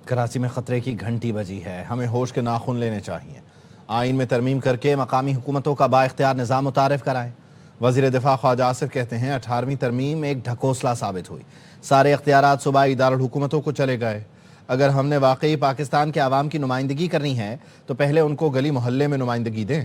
کراچی میں خطرے کی گھنٹی بجی ہے، ہمیں ہوش کے ناخن لینے چاہیے۔ آئین میں ترمیم کر کے مقامی حکومتوں کا بااختیار نظام متعارف کرائیں۔ وزیر دفاع خواجہ آصف کہتے ہیں 18ویں ترمیم ایک ڈھکوسلا ثابت ہوئی، سارے اختیارات صوبائی دارالحکومتوں کو چلے گئے۔ اگر ہم نے واقعی پاکستان کے عوام کی نمائندگی کرنی ہے تو پہلے ان کو گلی محلے میں نمائندگی دیں۔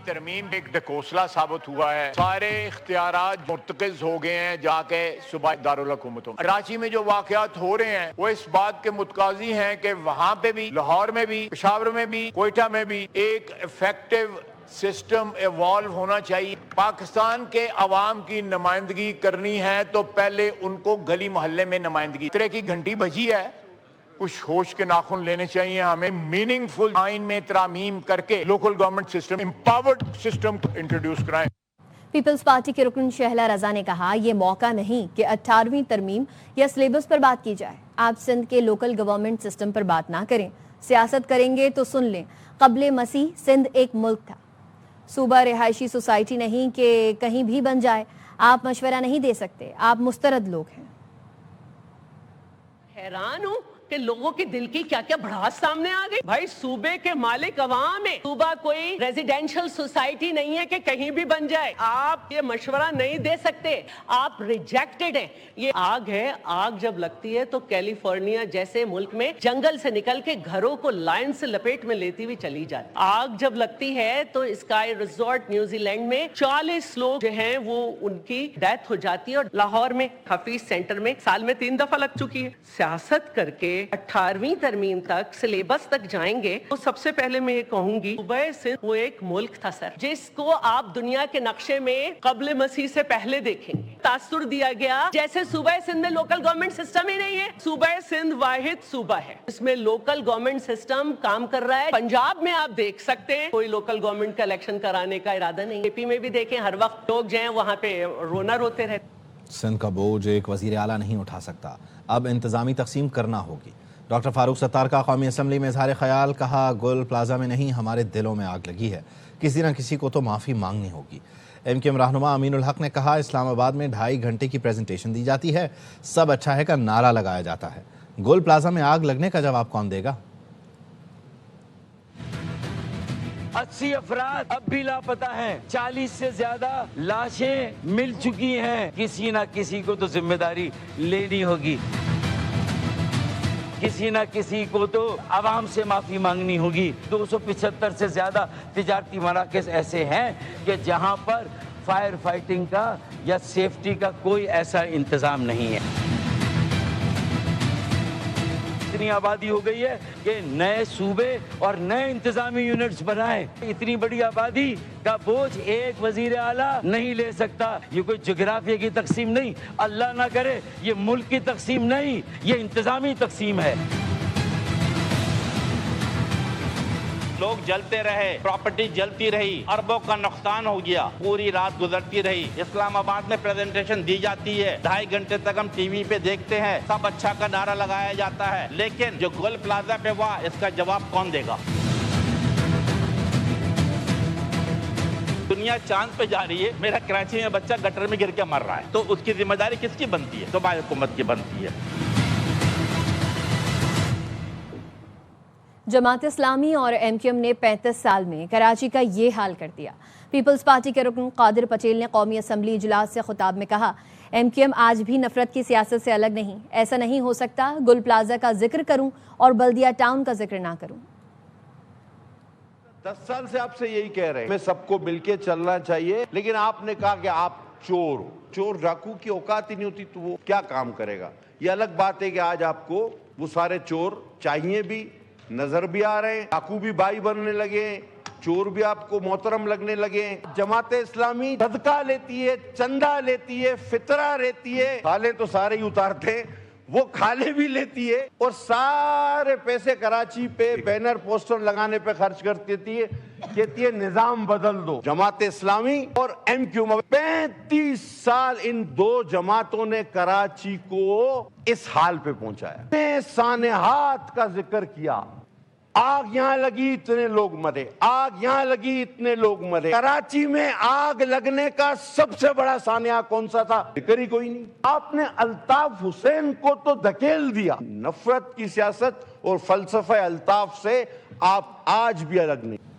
ترمیم ایک ڈھکوسلا ثابت ہوا ہے، سارے اختیارات مرتکز ہو گئے ہیں جا کے صوبائی دارالحکومتوں۔ کراچی میں جو واقعات ہو رہے ہیں وہ اس بات کے متقاضی ہیں کہ وہاں پہ بھی، لاہور میں بھی، پشاور میں بھی، کوئٹہ میں بھی ایک ایفیکٹو سسٹم ایوالو ہونا چاہیے۔ پاکستان کے عوام کی نمائندگی کرنی ہے تو پہلے ان کو گلی محلے میں نمائندگی۔ خطرے کی گھنٹی بجی ہے، کچھ ہوش کے ناخن لینے چاہیے۔ ہمیں میننگ فل آئین میں ترامیم کر کے local government system, empowered system introduce کرائیں۔ پیپلز پارٹی کے رکن شہلا رضا نے کہا یہ موقع نہیں کہ 18ویں ترمیم یا سلیبس پر بات کی جائے۔ آپ سندھ کے لوکل گورنمنٹ سسٹم پر بات نہ کریں، سیاست کریں گے تو سن لیں، قبل مسیح سندھ ایک ملک تھا، صوبہ رہائشی سوسائٹی نہیں کہ کہیں بھی بن جائے۔ آپ مشورہ نہیں دے سکتے، آپ مسترد لوگ ہیں۔ حیران ہوں کہ لوگوں کے دل کی کیا کیا بھڑاس سامنے آ گئی۔ بھائی صوبے کے مالک عوام ہے، صوبہ کوئی ریزیڈینشل سوسائٹی نہیں ہے کہ کہیں بھی بن جائے۔ آپ یہ مشورہ نہیں دے سکتے، آپ ریجیکٹڈ ہیں۔ یہ آگ ہے، آگ جب لگتی ہے تو کیلیفورنیا جیسے ملک میں جنگل سے نکل کے گھروں کو لائن سے لپیٹ میں لیتی ہوئی چلی جاتی۔ آگ جب لگتی ہے تو اسکائی ریزورٹ نیوزی لینڈ میں 40 لوگ جو ہیں وہ ان کی ڈیتھ ہو جاتی ہے، اور لاہور میں حفیظ سینٹر میں سال میں 3 دفعہ لگ چکی ہے۔ سیاست کر کے 18ویں ترمیم تک، سلیبس تک جائیں گے تو سب سے پہلے میں یہ کہوں گی صوبہ سندھ وہ ایک ملک تھا سر، جس کو آپ دنیا کے نقشے میں قبل مسیح سے پہلے دیکھیں گے۔ تاثر دیا گیا جیسے صوبہ سندھ میں لوکل گورنمنٹ سسٹم ہی نہیں ہے۔ صوبہ سندھ واحد صوبہ ہے اس میں لوکل گورنمنٹ سسٹم کام کر رہا ہے۔ پنجاب میں آپ دیکھ سکتے ہیں کوئی لوکل گورنمنٹ کا الیکشن کرانے کا ارادہ نہیں۔ اے پی میں بھی دیکھیں، ہر وقت لوگ جو ہیں وہاں پہ رونا روتے رہتے۔ سندھ کا بوجھ ایک وزیر اعلیٰ نہیں اٹھا سکتا، اب انتظامی تقسیم کرنا ہوگی۔ ڈاکٹر فاروق ستار کا قومی اسمبلی میں اظہار خیال، کہا گل پلازا میں نہیں ہمارے دلوں میں آگ لگی ہے، کسی نہ کسی کو تو معافی مانگنی ہوگی۔ ایم کیو ایم رہنما امین الحق نے کہا اسلام آباد میں 2.5 گھنٹے کی پریزنٹیشن دی جاتی ہے، سب اچھا ہے کا نعرہ لگایا جاتا ہے، گل پلازا میں آگ لگنے کا جواب کون دے گا؟ 80 افراد اب بھی لاپتہ ہیں، 40 سے زیادہ لاشیں مل چکی ہیں۔ کسی نہ کسی کو تو ذمہ داری لینی ہوگی، کسی نہ کسی کو تو عوام سے معافی مانگنی ہوگی۔ 275 سے زیادہ تجارتی مراکز ایسے ہیں کہ جہاں پر فائر فائٹنگ کا یا سیفٹی کا کوئی ایسا انتظام نہیں ہے۔ اتنی آبادی ہو گئی ہے کہ نئے صوبے اور نئے انتظامی یونٹس بنائیں۔ اتنی بڑی آبادی کا بوجھ ایک وزیر اعلیٰ نہیں لے سکتا۔ یہ کوئی جغرافیہ کی تقسیم نہیں، اللہ نہ کرے یہ ملک کی تقسیم نہیں، یہ انتظامی تقسیم ہے۔ لوگ جلتے رہے، پراپرٹی جلتی رہی، اربوں کا نقصان ہو گیا، پوری رات گزرتی رہی۔ اسلام آباد میں پریزنٹیشن دی جاتی ہے، 2.5 گھنٹے تک ہم ٹی وی پہ دیکھتے ہیں، سب اچھا کا نعرہ لگایا جاتا ہے، لیکن جو گل پلازا پہ ہوا اس کا جواب کون دے گا؟ دنیا چاند پہ جا رہی ہے، میرا کراچی میں بچہ گٹر میں گر کے مر رہا ہے، تو اس کی ذمہ داری کس کی بنتی ہے؟ صوبائی حکومت کی بنتی ہے۔ جماعت اسلامی اور ایم کیو ایم نے 35 سال میں کراچی کا یہ حال کر دیا۔ پیپلز پارٹی کے رکن قادر پٹیل نے قومی اسمبلی اجلاس سے خطاب میں کہا ایم کیو ایم آج بھی نفرت کی سیاست سے الگ نہیں، ایسا نہیں ہو سکتا گل پلازا کا ذکر کروں اور بلدیہ ٹاؤن کا ذکر نہ کروں۔ 10 سال سے آپ سے یہی کہہ رہے ہیں، ہمیں سب کو مل کے چلنا چاہیے، لیکن آپ نے کہا کہ آپ چور ہو، چور ڈاکو کی اوقات ہی نہیں ہوتی تو وہ کیا کام کرے گا؟ یہ الگ بات ہے کہ آج آپ کو وہ سارے چور چاہیے بھی، نظر بھی آ رہے ہیں، ڈاکو بھی بھائی بننے لگے ہیں، چور بھی آپ کو محترم لگنے لگے ہیں۔ جماعت اسلامی صدقہ لیتی ہے، چندہ لیتی ہے، فطرہ لیتی ہے، کھالے تو سارے ہی اتارتے ہیں، وہ کھالے بھی لیتی ہے اور سارے پیسے کراچی پہ بینر پوسٹر لگانے پہ خرچ کر دیتی ہے، کہتی ہے نظام بدل دو۔ جماعت اسلامی اور ایم کیو ایم 35 سال ان دو جماعتوں نے کراچی کو اس حال پہ پہنچایا۔ سانحات کا ذکر کیا، آگ یہاں لگی اتنے لوگ مرے, آگ یہاں لگی اتنے لوگ مرے. کراچی میں آگ لگنے کا سب سے بڑا سانحہ کون سا تھا؟ ذکر ہی کوئی نہیں. آپ نے الطاف حسین کو تو دھکیل دیا. نفرت کی سیاست اور فلسفہ الطاف سے آپ آج بھی الگ نہیں.